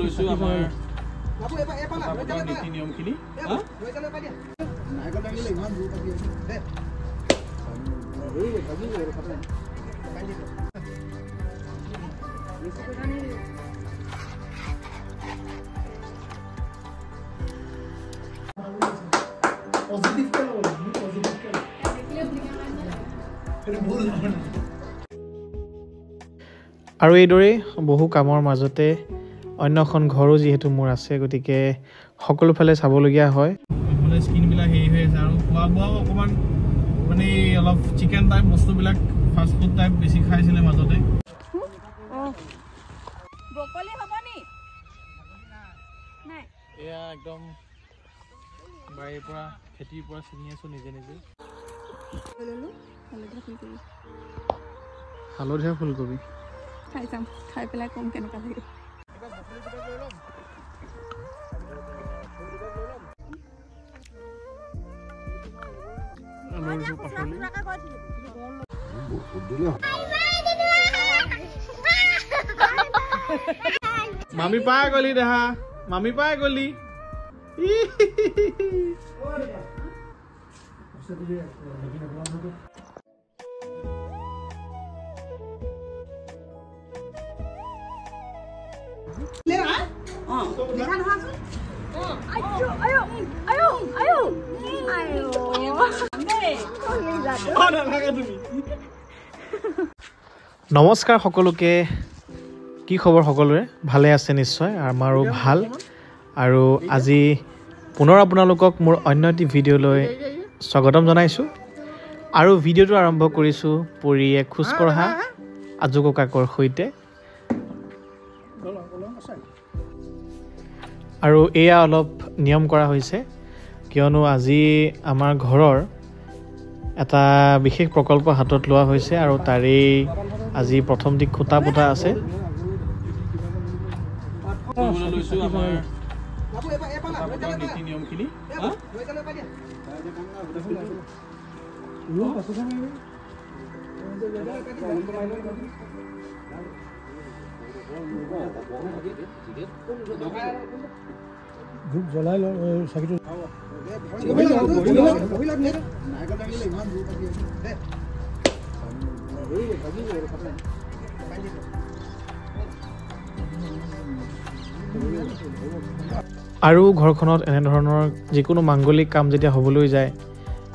লৈছো আমাৰ নীতি নিয়মখিনি আৰু এইদৰেই বহু কামৰ মাজতে অন্য এখন ঘৰো যিহেতু মোৰ আছে গতিকে সকলো ফালে চাবলগীয়া হয় মানে স্কিনবিলাক হেৰি হৈ আছে আৰু খোৱা বোৱাও অকণমান মানে অলপ চিকেন টাইপ বস্তুবিলাক ফাষ্ট ফুড টাইপ বেছি খাইছিলে মাজতে ব্ৰকলি হ'ব নি নাই এয়া একদম বাৰীৰ পৰা খেতিৰ পৰা ছিঙি আছোঁ নিজে নিজে হালধীয়া ফুলকবি খাই চাম খাই পেলাই কম কেনেকুৱা লাগে মামি পাই গলি দেহা মামি পাই গলি নমস্কাৰ সকলোকে কি খবৰ সকলোৰে ভালে আছে নিশ্চয় আমাৰো ভাল আৰু আজি পুনৰ আপোনালোকক মোৰ অন্য এটি ভিডিঅ'লৈ স্বাগতম জনাইছোঁ আৰু ভিডিঅ'টো আৰম্ভ কৰিছোঁ পৰিয়ে খোজ কঢ়া আজু ককাকৰ সৈতে আৰু এয়া অলপ নিয়ম কৰা হৈছে কিয়নো আজি আমাৰ ঘৰৰ এটা বিশেষ প্ৰকল্প হাতত লোৱা হৈছে আৰু তাৰেই আজি প্ৰথম দিক খুঁটা পোতা আছে লৈছো আমাৰ নীতি নিয়মখিনি ধূপ জ্বলাই ল চাকিটো আৰু ঘৰখনত এনেধৰণৰ যিকোনো মাংগলিক কাম যেতিয়া হ'বলৈ যায়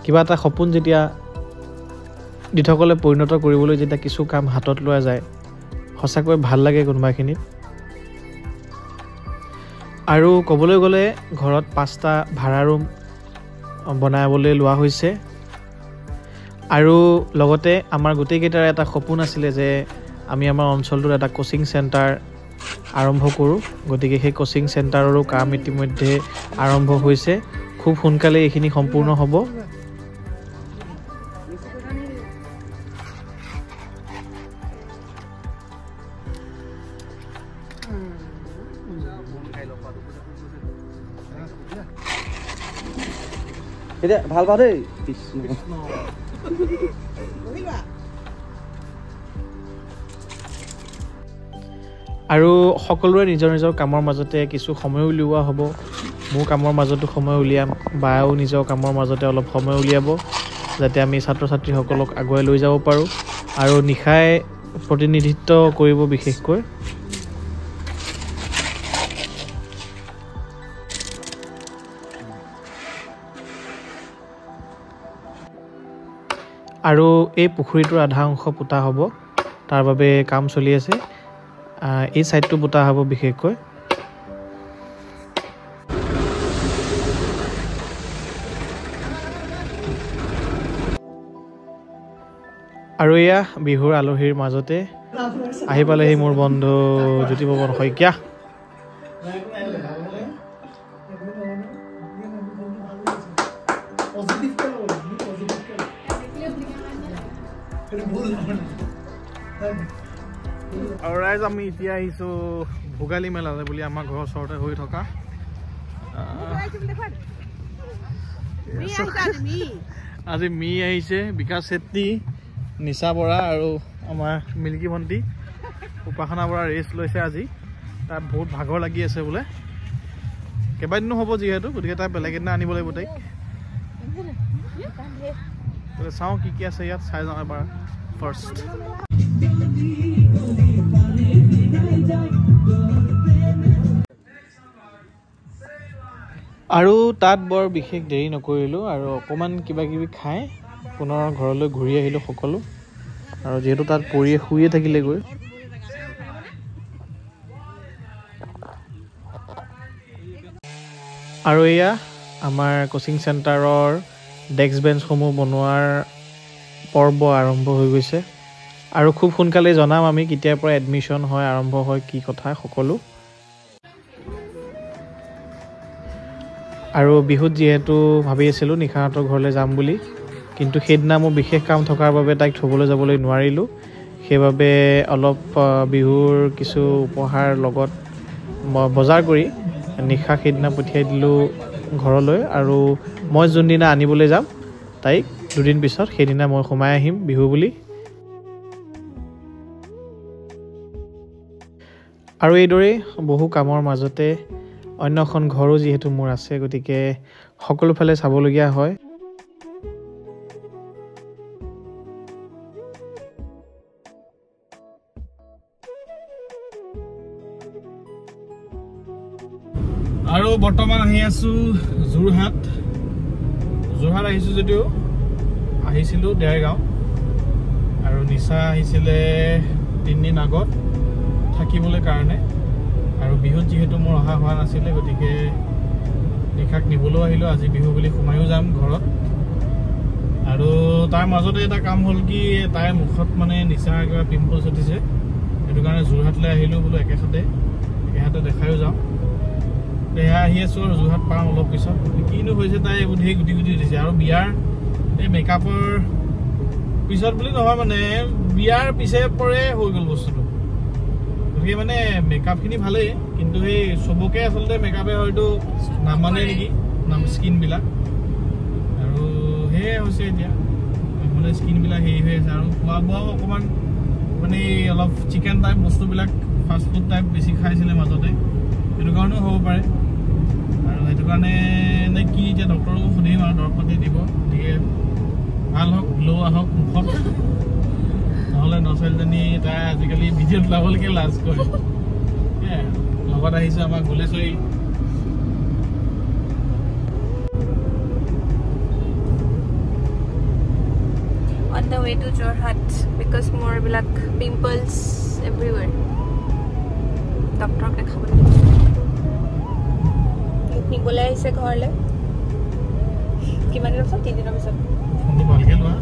কিবা এটা সপোন যেতিয়া দিঠকলে পৰিণত কৰিবলৈ যেতিয়া কিছু কাম হাতত লোৱা যায় সঁচাকৈ ভাল লাগে কোনোবাখিনিত আৰু ক'বলৈ গ'লে ঘৰত 5টা ভাড়া ৰুম বনাবলৈ লোৱা হৈছে আৰু লগতে আমাৰ গোটেইকেইটাৰ এটা সপোন আছিলে যে আমি আমাৰ অঞ্চলটোত এটা কোচিং চেণ্টাৰ আৰম্ভ কৰোঁ গতিকে সেই কোচিং চেণ্টাৰৰো কাম ইতিমধ্যে আৰম্ভ হৈছে খুব সোনকালে এইখিনি সম্পূৰ্ণ হ'ব এতিয়া ভাল পাওঁ দেই কৃষ্ণ আৰু সকলোৰে নিজৰ নিজৰ কামৰ মাজতে কিছু সময় উলিওৱা হ'ব মোৰ কামৰ মাজতো সময় উলিয়াম বাও নিজৰ কামৰ মাজতে অলপ সময় উলিয়াব যাতে আমি ছাত্ৰ ছাত্ৰীসকলক আগুৱাই লৈ যাব পাৰোঁ আৰু নিশাই প্ৰতিনিধিত্ব কৰিব বিশেষকৈ আৰু এই পুখুৰীটোৰ আধা অংশ পোতা হ'ব তাৰ বাবে কাম চলি আছে এই সাইডটো পোতা হ'ব বিশেষকৈ আৰু এয়া বিহুৰ আলহীৰ মাজতে আহি পালেহি মোৰ বন্ধু জ্যোতিপৱন শইকীয়া আৰু ৰাইজ আমি এতিয়া আহিছোঁ ভোগালী মেলালৈ বুলি আমাৰ ঘৰৰ ওচৰতে হৈ থকা আজি মি আহিছে বিকাশ চেত্ৰী নিশা বৰা আৰু আমাৰ মিল্কী ভণ্টি উপাসনা বৰা ৰেষ্ট লৈছে আজি তাৰ বহুত ভাগৰ লাগি আছে বোলে কেইবাদিনো হ'ব যিহেতু গতিকে তাই বেলেগ এদিনা আনিব লাগিব তাইক চাওঁ কি আছে ইয়াত চাই যাওঁ এবাৰ ফাৰ্ষ্ট আৰু তাত বৰ বিশেষ দেৰি নকৰিলোঁ আৰু অকণমান কিবা কিবি খাই পুনৰ ঘৰলৈ ঘূৰি আহিলোঁ সকলো আৰু যিহেতু তাত পৰি শুয়ে থাকিলেগৈ আৰু এয়া আমাৰ কোচিং চেণ্টাৰৰ ডেস্ক বেঞ্চসমূহ বনোৱাৰ পৰ্ব আৰম্ভ হৈ গৈছে আৰু খুব সোনকালে জনাম আমি কেতিয়াৰ পৰা এডমিশ্যন হয় আৰম্ভ হয় কি কথা সকলো আৰু বিহুত যিহেতু ভাবি আছিলোঁ নিশাহঁতৰ ঘৰলৈ যাম বুলি কিন্তু সেইদিনা মোৰ বিশেষ কাম থকাৰ বাবে তাইক থ'বলৈ যাবলৈ নোৱাৰিলোঁ সেইবাবে অলপ বিহুৰ কিছু উপহাৰ লগত বজাৰ কৰি নিশা সেইদিনা পঠিয়াই দিলোঁ ঘৰলৈ আৰু মই যোনদিনা আনিবলৈ যাম তাইক দুদিন পিছত সেইদিনা মই সোমাই আহিম বিহু বুলি আৰু এইদৰে বহু কামৰ মাজতে অন্য এখন ঘৰো যিহেতু মোৰ আছে গতিকে সকলোফালে চাবলগীয়া হয় আৰু বৰ্তমান আহি আছোঁ যোৰহাট আহিছোঁ যদিও আহিছিলোঁ দেৰগাঁও আৰু নিশা আহিছিলে 3 দিন আগত থাকিবলৈ কাৰণে আৰু বিহুত যিহেতু মোৰ অহা হোৱা নাছিলে গতিকে নিশাক নিবলৈও আহিলোঁ আজি বিহু বুলি সোমায়ো যাম ঘৰত আৰু তাৰ মাজতে এটা কাম হ'ল কি তাইৰ মুখত মানে নিচাৰ কিবা পিম্পলছ উঠিছে সেইটো কাৰণে যোৰহাটলৈ আহিলোঁ বোলো একেহাতে দেখায়ো যাওঁ এয়া আহি আছোঁ আৰু যোৰহাট পাম অলপ পিছত কিনো হৈছে তাই বোধেই গুটি উঠিছে আৰু বিয়াৰ এই মেকআপৰ পিছত বুলি নহয় মানে বিয়াৰ পিছে পৰে হৈ গ'ল বস্তুটো গতিকে মানে মেকআপখিনি ভালেই কিন্তু সেই চবকে আচলতে মেকআপে হয়তো নামানে নেকি স্কিনবিলাক আৰু সেয়ে হৈছে এতিয়া মানে স্কিনবিলাক হেৰি হৈ আছে আৰু খোৱা বোৱাও অকণমান মানে অলপ চিকেন টাইপ বস্তুবিলাক ফাষ্ট ফুড টাইপ বেছি খাইছিলে মাজতে সেইটো কাৰণেও হ'ব পাৰে আৰু সেইটো কাৰণে নে কি এতিয়া ডক্টৰকো সুধিম আৰু দৰৱ পাতি দিব গতিকে ভাল হওক গ্ল' আহক মুখত নহ'লে নছোৱালীজনী তাই আজিকালি ভিডিঅ'ত ওলাবলৈকে লাজ কৰে লগত আহিছোঁ আমাৰ গুলেশ্বৰী On the way to Jorhat because more black pimples everywhere. Doctor ke khabar ni bola aise ghorle kiman din pisot 3 diner pisot phone bhalke loa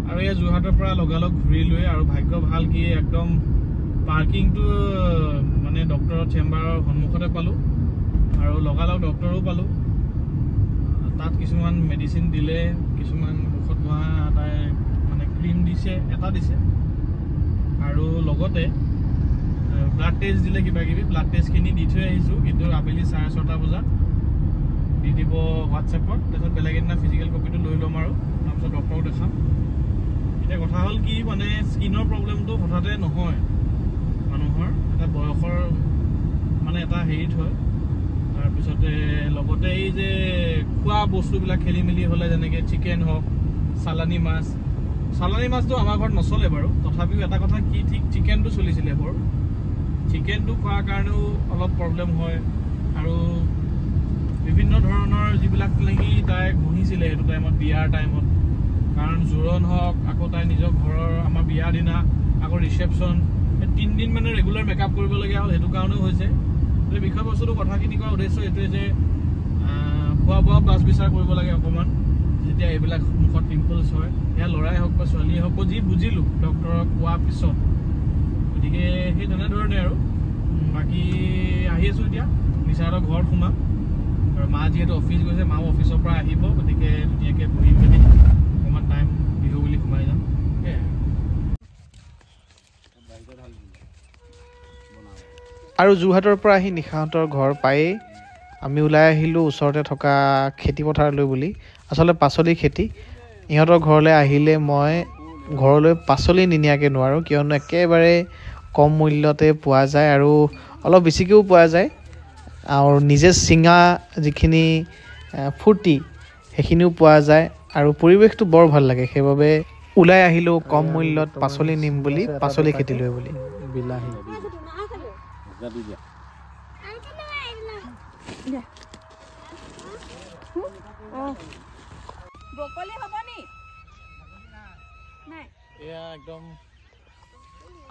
আৰু এই যোৰহাটৰ পৰা লগালগ ঘূৰি লৈ আৰু ভাগ্য ভাল কি একদম পাৰ্কিংটো মানে ডক্টৰৰ চেম্বাৰৰ সন্মুখতে পালোঁ আৰু লগালগ ডক্টৰো পালোঁ তাত কিছুমান মেডিচিন দিলে কিছুমান মুখত ঘঁহা তাই মানে ক্ৰীম দিছে এটা দিছে আৰু লগতে ব্লাড টেষ্ট দিলে কিবাকিবি ব্লাড টেষ্টখিনি দি থৈ আহিছোঁ কিন্তু আবেলি 6:30 বজাত দি দিব হোৱাটছএপত তাৰপিছত বেলেগ এদিনা ফিজিকেল কপিটো লৈ ল'ম আৰু তাৰপিছত ডক্টৰক দেখাম এতিয়া কথা হ'ল কি মানে স্কিনৰ প্ৰব্লেমটো হঠাতে নহয় মানুহৰ এটা বয়সৰ মানে এটা হেৰিত হয় তাৰপিছতে লগতে এই যে খোৱা বস্তুবিলাক খেলি মেলি হ'লে যেনেকৈ চিকেন হওক চালানী মাছটো আমাৰ ঘৰত নচলে বাৰু তথাপিও এটা কথা কি ঠিক চিকেনটো চলিছিলে বৰ চিকেনটো খোৱাৰ কাৰণেও অলপ প্ৰব্লেম হয় আৰু বিভিন্ন ধৰণৰ যিবিলাক লাগি তাই ঘঁহিছিলে সেইটো টাইমত বিয়াৰ টাইমত কাৰণ জোৰণ হওক আকৌ তাই নিজৰ ঘৰৰ আমাৰ বিয়াৰ দিনা আকৌ ৰিচেপশ্যন 3 দিন মানে ৰেগুলাৰ মেকআপ কৰিবলগীয়া হ'ল সেইটো কাৰণেও হৈছে বিষয়বস্তুটো কথাখিনি কোৱাৰ উদ্দেশ্য এইটোৱে যে খোৱা বোৱা বাছ বিচাৰ কৰিব লাগে অকণমান যেতিয়া এইবিলাক মুখত পিম্পলছ হয় এয়া ল'ৰাই হওক বা ছোৱালীয়ে হওক যি বুজিলোঁ ডক্টৰক কোৱাৰ পিছত গতিকে সেই তেনেধৰণে আৰু বাকী আহি আছোঁ এতিয়া নিচাহঁতৰ ঘৰত সোমাম আৰু মা যিহেতু অফিচ গৈছে মাও অফিচৰ পৰা আহিব গতিকে ধুনীয়াকৈ বহি মেলি অকণমান টাইম বিহু বুলি সোমাই যাম আৰু যোৰহাটৰ পৰা আহি নিশাহঁতৰ ঘৰ পায়েই আমি ওলাই আহিলোঁ ওচৰতে থকা খেতিপথাৰলৈ বুলি। আচলতে পাচলি খেতি। ইহঁতৰ ঘৰলৈ আহিলে মই ঘৰলৈ পাচলি নিনিয়াকৈ নোৱাৰোঁ, কিয়নো একেবাৰে কম মূল্যতে পোৱা যায় আৰু অলপ বেছিকৈও পোৱা যায়। আৰু নিজে ছিঙা যিখিনি ফূৰ্তি সেইখিনিও পোৱা যায় আৰু পৰিৱেশটো বৰ ভাল লাগে। সেইবাবে ওলাই আহিলোঁ কম মূল্যত পাচলি নিম বুলি, পাচলি খেতি লৈ বুলি। বিলাহী এয়া একদম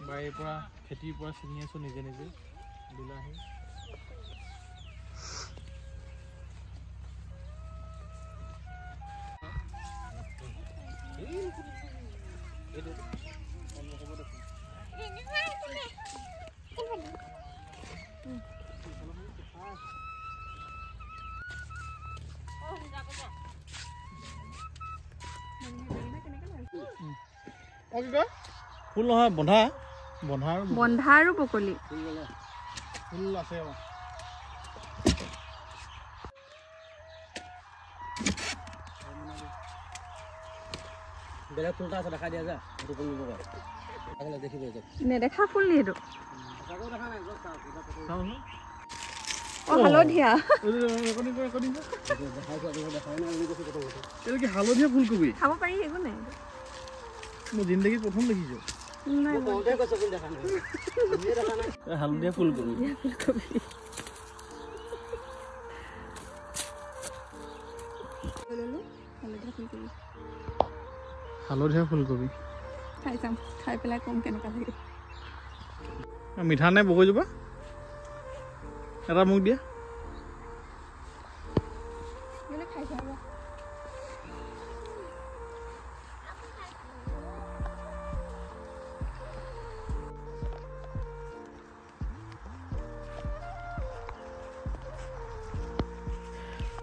বাৰীৰ পৰা খেতিৰ পৰা ছিঙি আছোঁ নিজে নিজে বিলাহী। ফুল নহয় বন্ধা আৰু বকলি ফুল আছে। বেলেগ ফুলটা আছে দেখা দিয়া যা দেখিব নেদেখা ফুল নি এইটো হালধীয়া ফুলকবি খাব পাৰি একো নাই। মই জিন্দগী প্ৰথম দেখিছো হালধীয়া ফুলকবি। হালধীয়া ফুলকবি খাই চাম, খাই পেলাই কম কেনেকুৱা লাগে। মিঠা নে বগৰীজোপা এটা মোক দিয়া।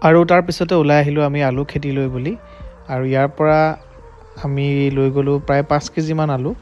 আৰু তাৰপিছতে ওলাই আহিলোঁ আমি আলু খেতি লৈ বুলি। আৰু ইয়াৰ পৰা আমি লৈ গ'লোঁ প্ৰায় 5 কেজিমান আলু।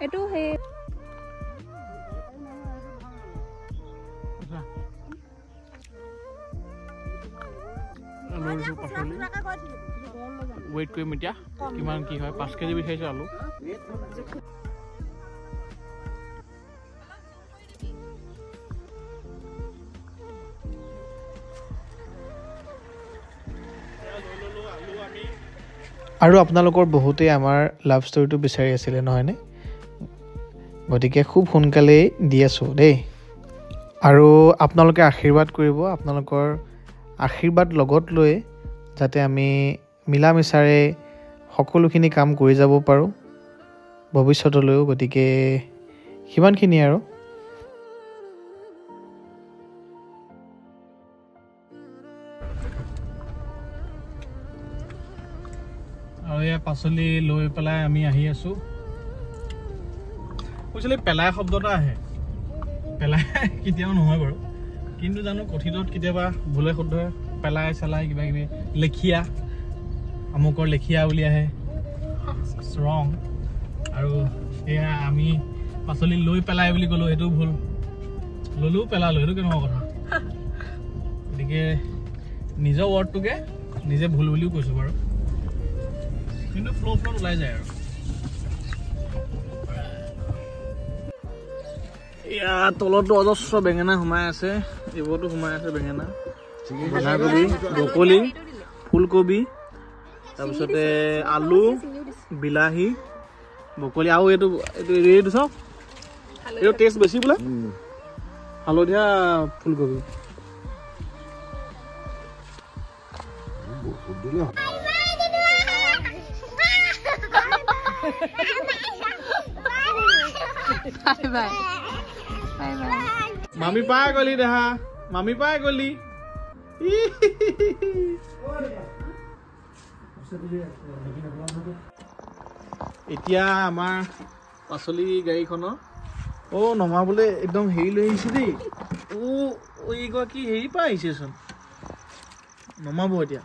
এইটো হে ৱেইট কৰিম এতিয়া কিমান কি হয়। 5 কেজি বিচাৰিছোঁ আলু। আৰু আপোনালোকৰ বহুতেই আমাৰ লাভ ষ্টৰিটো বিচাৰি আছিলে নহয়নে? গতিকে খুব সোনকালেই দি আছোঁ দেই। আৰু আপোনালোকে আশীৰ্বাদ কৰিব, আপোনালোকৰ আশীৰ্বাদ লগত লৈ যাতে আমি মিলা মিছাৰে সকলোখিনি কাম কৰি যাব পাৰোঁ ভৱিষ্যতলৈও। গতিকে সিমানখিনি আৰু। আৰু এয়া পাচলি লৈ পেলাই আমি আহি আছোঁ। কৈছিলে পেলাই শব্দ এটা আহে, পেলাই কেতিয়াও নহয় বাৰু, কিন্তু জানো কথিতত কেতিয়াবা ভুলে শুদ্ধ পেলাই চেলাই কিবা কিবি লেখীয়া আমুকৰ লেখীয়া বুলি আহে, ৰং। আৰু এয়া আমি পাচলি লৈ পেলাই বুলি ক'লোঁ, সেইটো ভুল। ল'লোঁ পেলালোঁ, সেইটো কেনেকুৱা কথা। গতিকে নিজৰ ৱৰ্ডটোকে নিজে ভুল বুলিও কৈছোঁ বাৰু, কিন্তু ফ্ল'ত ওলাই যায় আৰু। ইয়াত তলতো অজস্ৰ বেঙেনা সোমাই আছে, এইবোৰতো সোমাই আছে বেঙেনা, বন্ধাকবি, ব্ৰকলি, ফুলকবি, তাৰপিছতে আলু, বিলাহী, ব্ৰকলি আৰু এইটো চাওক, এইটো টেষ্ট বেছি বোলে, হালধীয়া ফুলকবি। বাই বাই বাই বাই মামি পাই গলি দেহা মামি পাই গলি এতিয়া আমাৰ পাচলি গাড়ীখনৰ নমাবলৈ একদম হেৰি লৈ আহিছে দেই এইগৰাকী হেৰি পৰা আহিছেচোন নমাব এতিয়া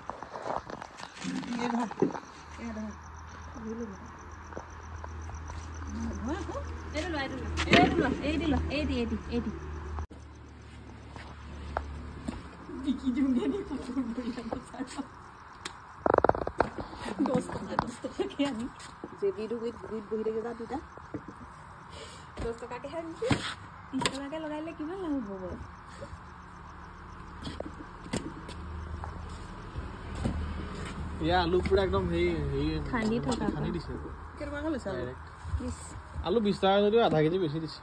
লগাইলে কিমান লাভ হ'ব আলু পুৰা একদম খান্দি থকা দিছে প্লিজ আলু 20 টকা যদিও আধা কেজি বেছি দিছে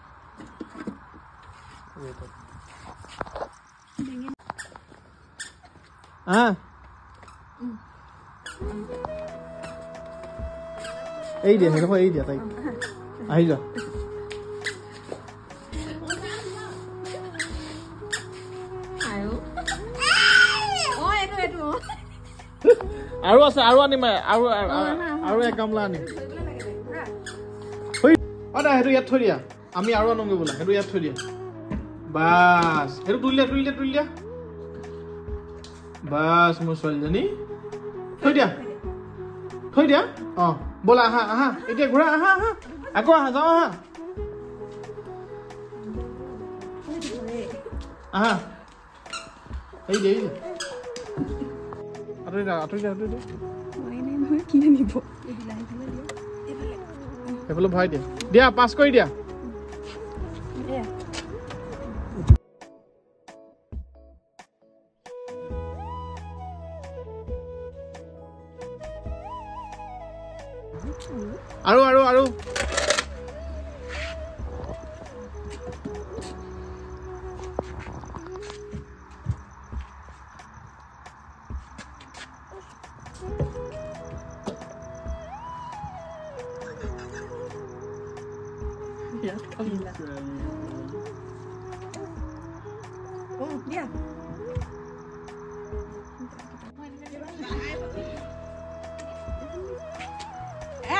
এই দিয়া সেইডোখৰ এই দিয়া তাইক আহি যা আৰু আছে আৰু আনিম আৰু এক গামলা আনিম সেইটো ইয়াত থৈ দিয়া আমি আৰু আনোগে বোলা সেইটো ইয়াত থৈ দিয়া বাছ সেইটো তুলি দিয়া বাছ মোৰ ছোৱালীজনী থৈ দিয়া ব'লা আহা এতিয়া ঘূৰা আহা আকৌ আহা যাওঁ আহা এই দিয়া আঁতৰি দিয়া সেইফালে ভৰাই দিয়া পাছ কৰি দিয়া আৰু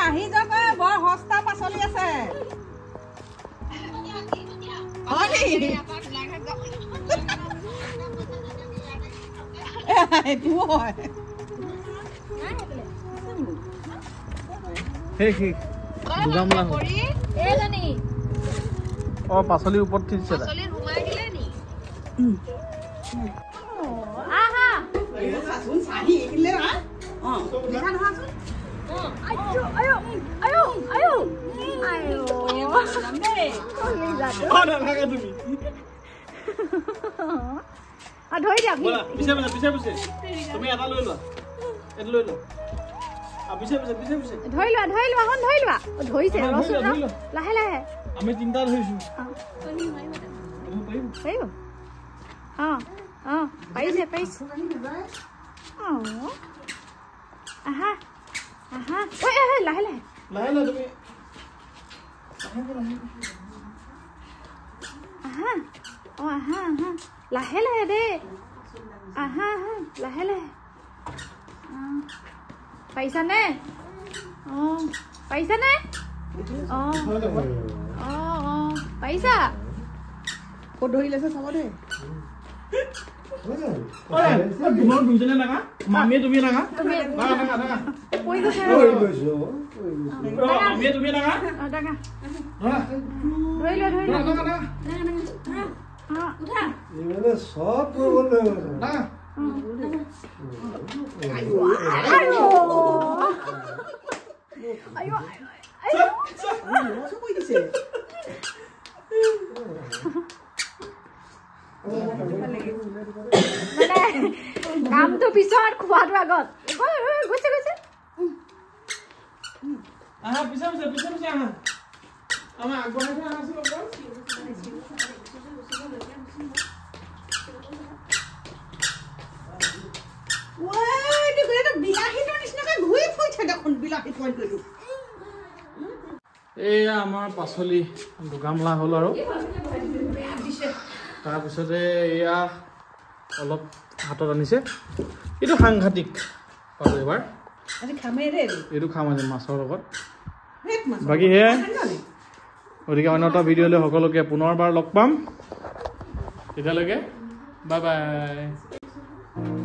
আহি যাওক বৰ সস্তা পাচলি আছে পাচলিৰ ওপৰত দিছে ধৰি দিয়া তুমি এটা লৈ লোৱা এইটো লৈ লোৱা ধৰি লোৱা ধৰিছে লাহে লাহে আমি তিনিটা ধৰিছো পাৰিছে আহা লাহে লাহে তুমি আহা লাহে লাহে দে আহা লাহে লাহে পাৰিছানে পাৰিছা ক'ত ধৰি লৈছে চাব দেই দুজনে লাগা মামীয়ে তুমি লাগা তুমি লাগা সব কামটো পিছত খোৱাটো আগত গৈছে আহা পিছে আহা আমাৰ আগবঢ়াই থোৱা আছিল এয়া আমাৰ পাচলি দুগামলা হ'ল আৰু তাৰপিছতে এয়া অলপ হাতত আনিছে এইটো সাংঘাতিক পালোঁ এবাৰ এইটো খাম আজি মাছৰ লগত বাকী সেয়াই গতিকে অন্য এটা ভিডিঅ'লৈ সকলোকে পুনৰবাৰ লগ পাম তেতিয়ালৈকে বাই বাই